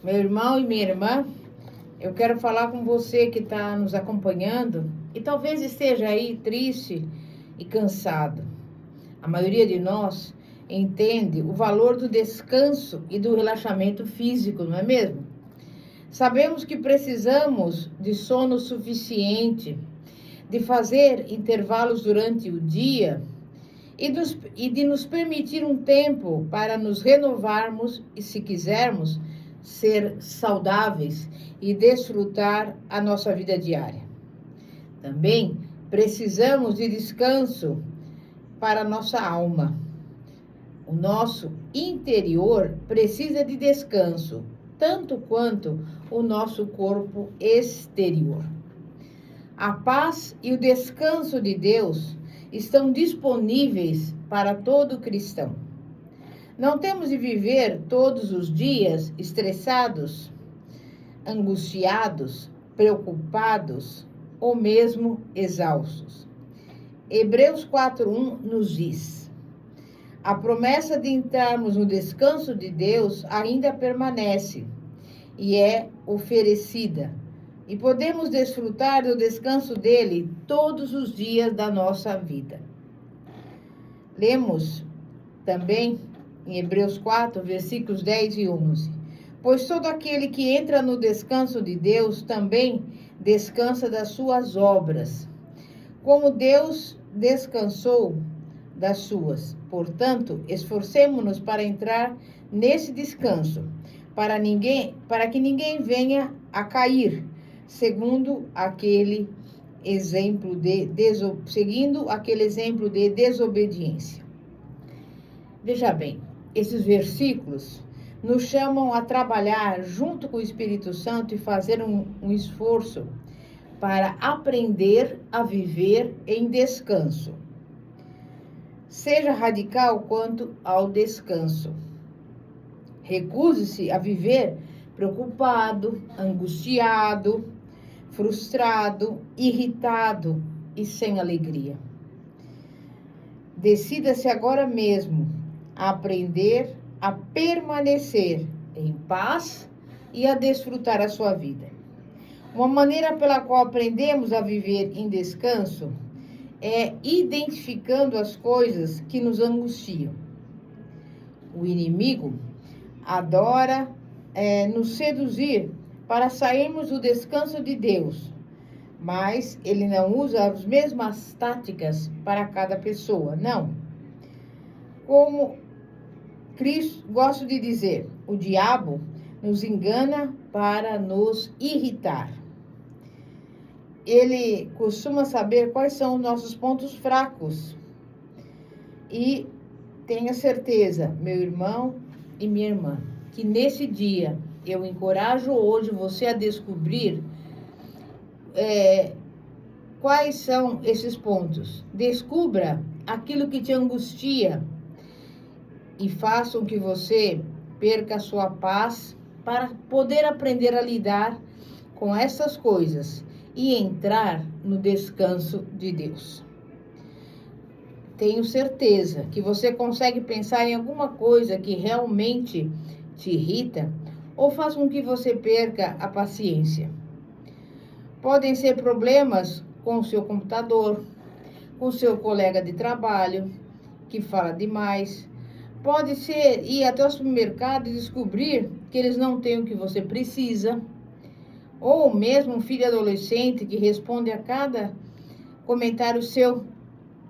Meu irmão e minha irmã, eu quero falar com você que está nos acompanhando e talvez esteja aí triste e cansado. A maioria de nós entende o valor do descanso e do relaxamento físico, não é mesmo? Sabemos que precisamos de sono suficiente, de fazer intervalos durante o dia e de nos permitir um tempo para nos renovarmos e, se quisermos, ser saudáveis e desfrutar a nossa vida diária. Também precisamos de descanso para a nossa alma. O nosso interior precisa de descanso, tanto quanto o nosso corpo exterior. A paz e o descanso de Deus estão disponíveis para todo cristão. Não temos de viver todos os dias estressados, angustiados, preocupados ou mesmo exaustos. Hebreus 4:1 nos diz: a promessa de entrarmos no descanso de Deus ainda permanece e é oferecida, e podemos desfrutar do descanso dele todos os dias da nossa vida. Lemos também em Hebreus 4, versículos 10 e 11. Pois todo aquele que entra no descanso de Deus também descansa das suas obras, como Deus descansou das suas. Portanto, esforcemo-nos para entrar nesse descanso, para que ninguém venha a cair, seguindo aquele exemplo de desobediência. Veja bem, esses versículos nos chamam a trabalhar junto com o Espírito Santo e fazer um esforço para aprender a viver em descanso. Seja radical quanto ao descanso. Recuse-se a viver preocupado, angustiado, frustrado, irritado e sem alegria. Decida-se agora mesmo a aprender a permanecer em paz e a desfrutar a sua vida. Uma maneira pela qual aprendemos a viver em descanso é identificando as coisas que nos angustiam. O inimigo adora nos seduzir para sairmos do descanso de Deus, mas ele não usa as mesmas táticas para cada pessoa, não. Como Cristo gosta de dizer, o diabo nos engana para nos irritar. Ele costuma saber quais são os nossos pontos fracos. E tenha certeza, meu irmão e minha irmã, que nesse dia eu encorajo hoje você a descobrir quais são esses pontos. Descubra aquilo que te angustia e faça com que você perca a sua paz para poder aprender a lidar com essas coisas e entrar no descanso de Deus. Tenho certeza que você consegue pensar em alguma coisa que realmente te irrita ou faz com que você perca a paciência. Podem ser problemas com o seu computador, com o seu colega de trabalho, que fala demais. Pode ser ir até o supermercado e descobrir que eles não têm o que você precisa. Ou mesmo um filho adolescente que responde a cada comentário seu,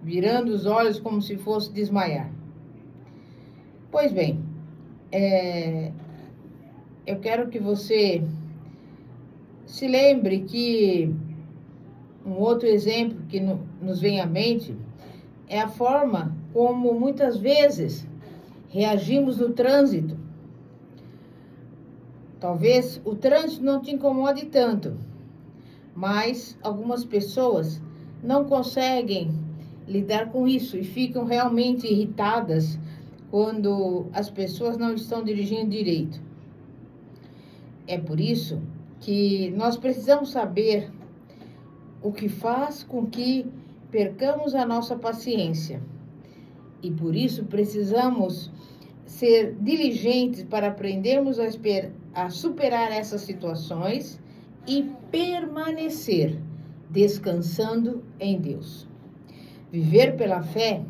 virando os olhos como se fosse desmaiar. Pois bem, eu quero que você se lembre que um outro exemplo que nos vem à mente é a forma como muitas vezes reagimos no trânsito. Talvez o trânsito não te incomode tanto, mas algumas pessoas não conseguem lidar com isso e ficam realmente irritadas quando as pessoas não estão dirigindo direito. É por isso que nós precisamos saber o que faz com que percamos a nossa paciência. E por isso precisamos ser diligentes para aprendermos a superar essas situações e permanecer descansando em Deus. Viver pela fé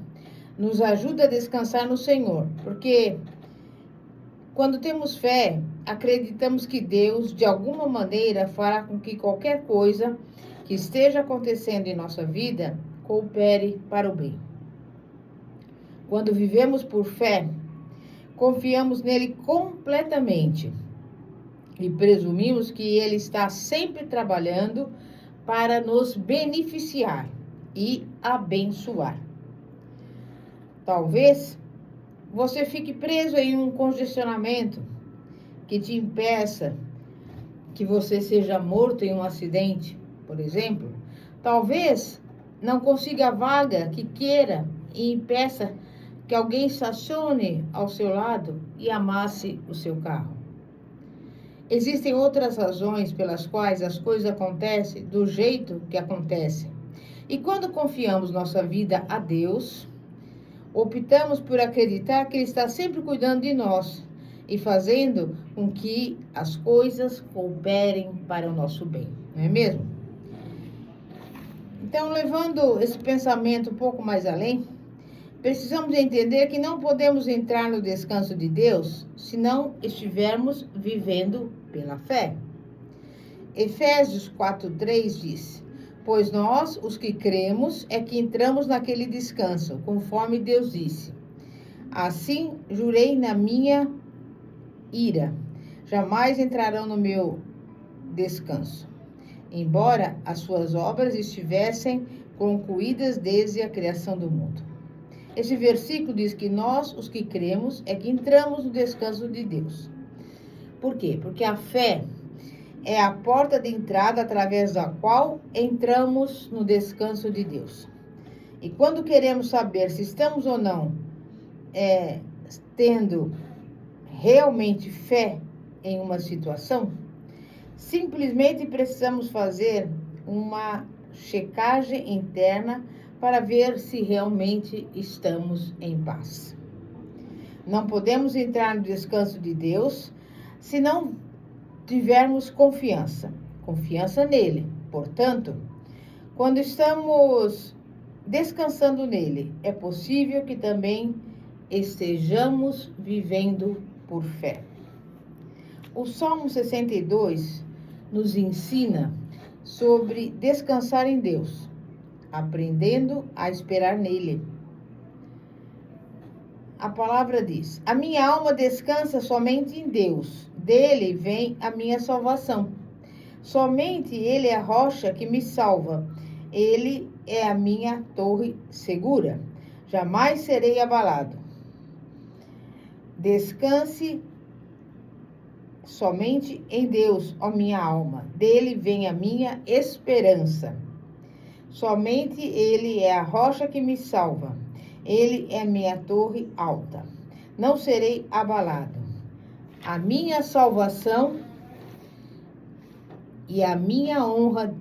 nos ajuda a descansar no Senhor, porque quando temos fé, acreditamos que Deus, de alguma maneira, fará com que qualquer coisa que esteja acontecendo em nossa vida coopere para o bem. Quando vivemos por fé, confiamos nele completamente e presumimos que ele está sempre trabalhando para nos beneficiar e abençoar. Talvez você fique preso em um congestionamento que te impeça que você seja morto em um acidente, por exemplo. Talvez não consiga a vaga que queira e impeça que alguém estacione ao seu lado e amasse o seu carro. Existem outras razões pelas quais as coisas acontecem do jeito que acontecem. E quando confiamos nossa vida a Deus, optamos por acreditar que Ele está sempre cuidando de nós e fazendo com que as coisas cooperem para o nosso bem, não é mesmo? Então, levando esse pensamento um pouco mais além, precisamos entender que não podemos entrar no descanso de Deus se não estivermos vivendo pela fé. Efésios 4:3 diz: pois nós, os que cremos, é que entramos naquele descanso, conforme Deus disse. Assim, jurei na minha ira, jamais entrarão no meu descanso, embora as suas obras estivessem concluídas desde a criação do mundo. Esse versículo diz que nós, os que cremos, é que entramos no descanso de Deus. Por quê? Porque a fé é a porta de entrada através da qual entramos no descanso de Deus. E quando queremos saber se estamos ou não tendo realmente fé em uma situação, simplesmente precisamos fazer uma checagem interna para ver se realmente estamos em paz. Não podemos entrar no descanso de Deus se não tivermos confiança nele. Portanto, quando estamos descansando nele, é possível que também estejamos vivendo por fé. O Salmo 62 nos ensina sobre descansar em Deus, aprendendo a esperar nele. A palavra diz: a minha alma descansa somente em Deus, dele vem a minha salvação. Somente ele é a rocha que me salva, ele é a minha torre segura, jamais serei abalado. Descanse somente em Deus, ó minha alma, dele vem a minha esperança. Somente ele é a rocha que me salva, ele é minha torre alta, não serei abalado. A minha salvação e a minha honra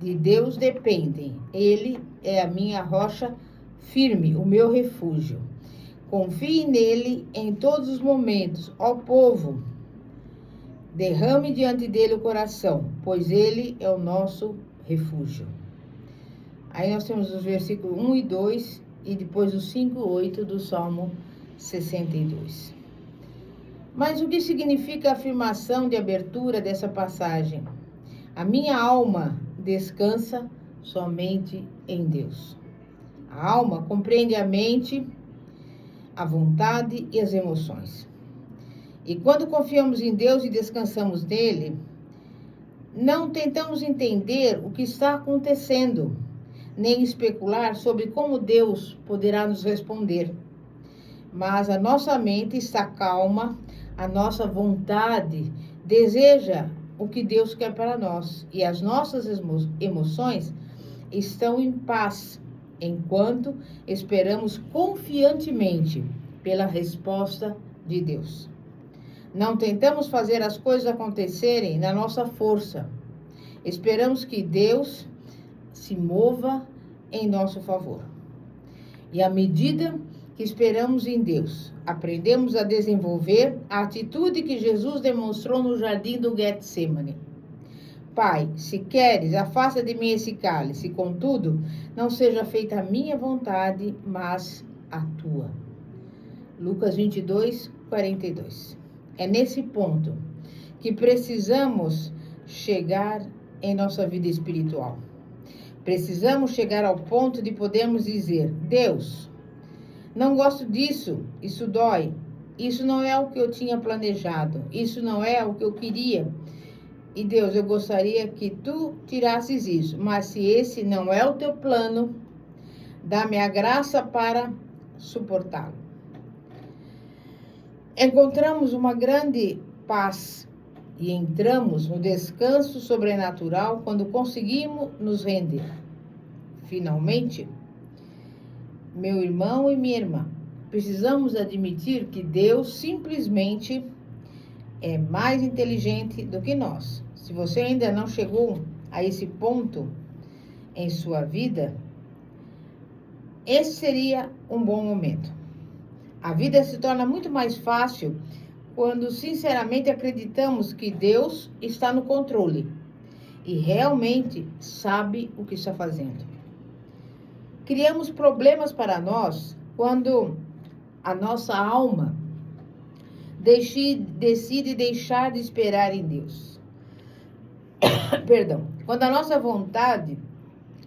de Deus dependem. Ele é a minha rocha firme, o meu refúgio. Confie nele em todos os momentos, ó povo. Derrame diante dele o coração, pois ele é o nosso refúgio. Aí nós temos os versículos 1 e 2 e depois os 5 e 8 do Salmo 62. Mas o que significa a afirmação de abertura dessa passagem? A minha alma descansa somente em Deus. A alma compreende a mente, a vontade e as emoções. E quando confiamos em Deus e descansamos nele, não tentamos entender o que está acontecendo, nem especular sobre como Deus poderá nos responder. Mas a nossa mente está calma, a nossa vontade deseja o que Deus quer para nós. E as nossas emoções estão em paz, enquanto esperamos confiantemente pela resposta de Deus. Não tentamos fazer as coisas acontecerem na nossa força. Esperamos que Deus se mova em nosso favor. E à medida que esperamos em Deus. Aprendemos a desenvolver a atitude que Jesus demonstrou no jardim do Getsemane. Pai, se queres, afasta de mim esse cálice, contudo, não seja feita a minha vontade, mas a tua. Lucas 22, 42. É nesse ponto que precisamos chegar em nossa vida espiritual. Precisamos chegar ao ponto de podermos dizer: Deus, não gosto disso, isso dói, isso não é o que eu tinha planejado, isso não é o que eu queria. E Deus, eu gostaria que tu tirasses isso, mas se esse não é o teu plano, dá-me a graça para suportá-lo. Encontramos uma grande paz e entramos no descanso sobrenatural quando conseguimos nos render. Finalmente, meu irmão e minha irmã, precisamos admitir que Deus simplesmente é mais inteligente do que nós. Se você ainda não chegou a esse ponto em sua vida, esse seria um bom momento. A vida se torna muito mais fácil quando sinceramente acreditamos que Deus está no controle e realmente sabe o que está fazendo. Criamos problemas para nós quando a nossa alma decide deixar de esperar em Deus. Perdão. Quando a nossa vontade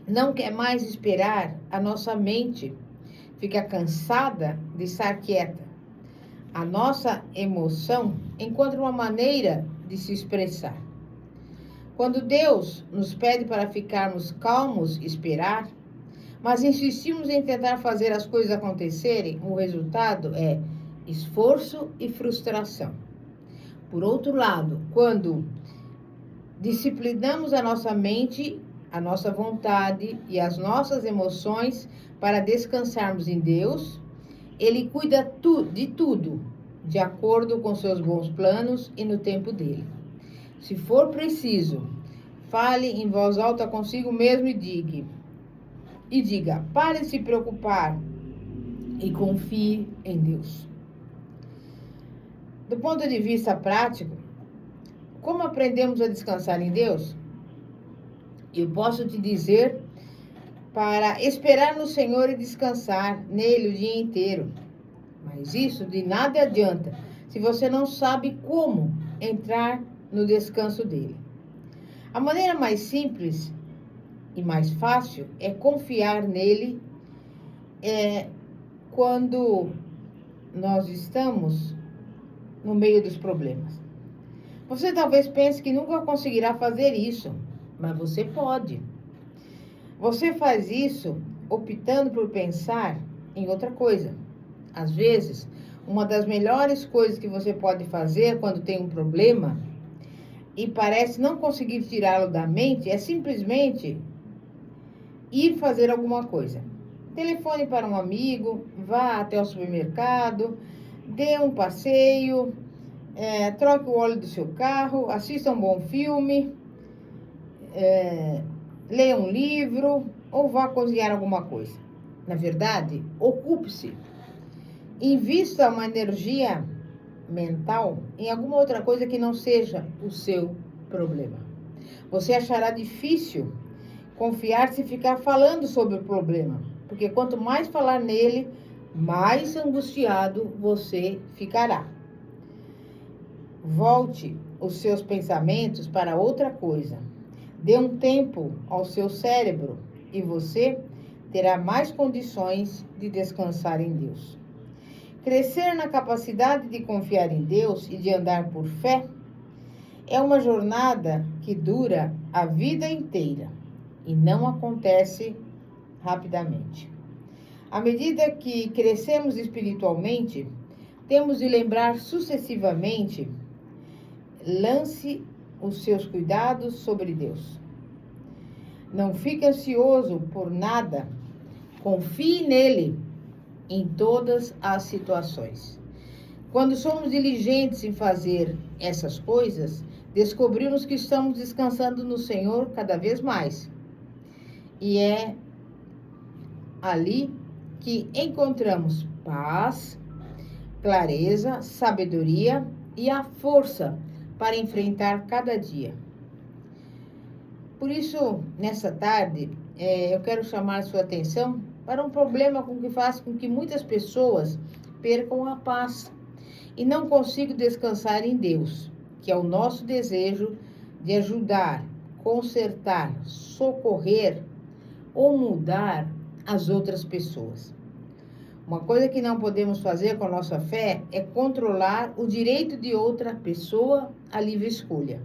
não quer mais esperar, a nossa mente fica cansada de estar quieta. A nossa emoção encontra uma maneira de se expressar. Quando Deus nos pede para ficarmos calmos e esperar, mas insistimos em tentar fazer as coisas acontecerem, o resultado é esforço e frustração. Por outro lado, quando disciplinamos a nossa mente, a nossa vontade e as nossas emoções para descansarmos em Deus, Ele cuida de tudo, de acordo com seus bons planos e no tempo dele. Se for preciso, fale em voz alta consigo mesmo e diga, pare de se preocupar e confie em Deus. Do ponto de vista prático, como aprendemos a descansar em Deus? Eu posso te dizer para esperar no Senhor e descansar nele o dia inteiro. Mas isso de nada adianta se você não sabe como entrar no descanso dele. A maneira mais simples e mais fácil é confiar nele quando nós estamos no meio dos problemas. Você talvez pense que nunca conseguirá fazer isso, mas você pode. Você faz isso optando por pensar em outra coisa. Às vezes, uma das melhores coisas que você pode fazer quando tem um problema e parece não conseguir tirá-lo da mente é simplesmente ir fazer alguma coisa. Telefone para um amigo, vá até o supermercado, dê um passeio, troque o óleo do seu carro, assista um bom filme, leia um livro ou vá cozinhar alguma coisa. Na verdade, ocupe-se. Invista uma energia mental em alguma outra coisa que não seja o seu problema. Você achará difícil confiar se ficar falando sobre o problema, porque quanto mais falar nele, mais angustiado você ficará. Volte os seus pensamentos para outra coisa. Dê um tempo ao seu cérebro e você terá mais condições de descansar em Deus. Crescer na capacidade de confiar em Deus e de andar por fé é uma jornada que dura a vida inteira e não acontece rapidamente. À medida que crescemos espiritualmente, temos de lembrar sucessivamente: lance os seus cuidados sobre Deus. Não fique ansioso por nada, confie nele em todas as situações. Quando somos diligentes em fazer essas coisas, descobrimos que estamos descansando no Senhor cada vez mais. E é ali que encontramos paz, clareza, sabedoria e a força para enfrentar cada dia. Por isso, nessa tarde, eu quero chamar a sua atenção para um problema que faz com que muitas pessoas percam a paz e não consigam descansar em Deus, que é o nosso desejo de ajudar, consertar, socorrer ou mudar as outras pessoas. Uma coisa que não podemos fazer com a nossa fé é controlar o direito de outra pessoa à livre escolha.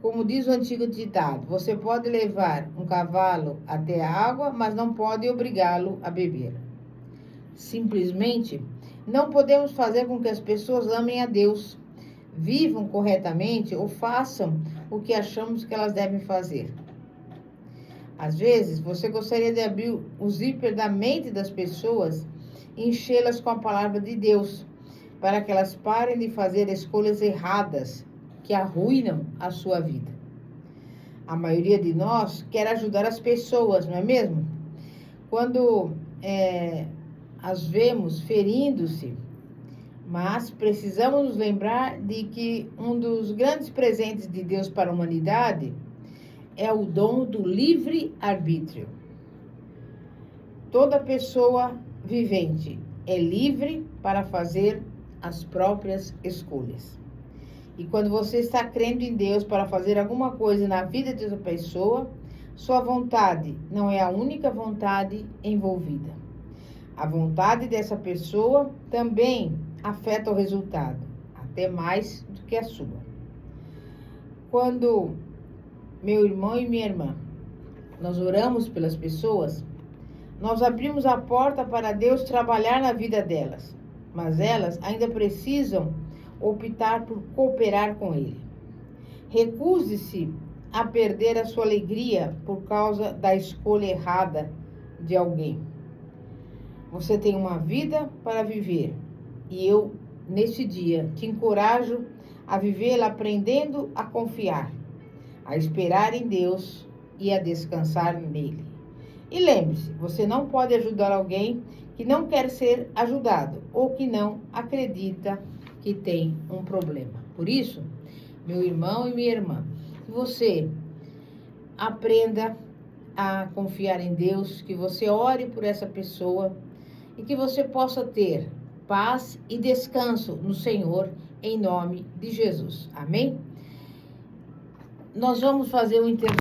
Como diz o antigo ditado, você pode levar um cavalo até a água, mas não pode obrigá-lo a beber. Simplesmente, não podemos fazer com que as pessoas amem a Deus, vivam corretamente ou façam o que achamos que elas devem fazer. Às vezes, você gostaria de abrir o zíper da mente das pessoas e enchê-las com a palavra de Deus, para que elas parem de fazer escolhas erradas que arruinam a sua vida. A maioria de nós quer ajudar as pessoas, não é mesmo? Quando as vemos ferindo-se, mas precisamos nos lembrar de que um dos grandes presentes de Deus para a humanidade é o dom do livre-arbítrio. Toda pessoa vivente é livre para fazer as próprias escolhas. E quando você está crendo em Deus para fazer alguma coisa na vida de outra pessoa, sua vontade não é a única vontade envolvida. A vontade dessa pessoa também afeta o resultado, até mais do que a sua. Quando meu irmão e minha irmã, nós oramos pelas pessoas, nós abrimos a porta para Deus trabalhar na vida delas, mas elas ainda precisam optar por cooperar com Ele. Recuse-se a perder a sua alegria por causa da escolha errada de alguém. Você tem uma vida para viver e eu, neste dia, te encorajo a vivê-la aprendendo a confiar, a esperar em Deus e a descansar nele. E lembre-se, você não pode ajudar alguém que não quer ser ajudado ou que não acredita que tem um problema. Por isso, meu irmão e minha irmã, que você aprenda a confiar em Deus, que você ore por essa pessoa e que você possa ter paz e descanso no Senhor, em nome de Jesus. Amém? Nós vamos fazer um intervalo.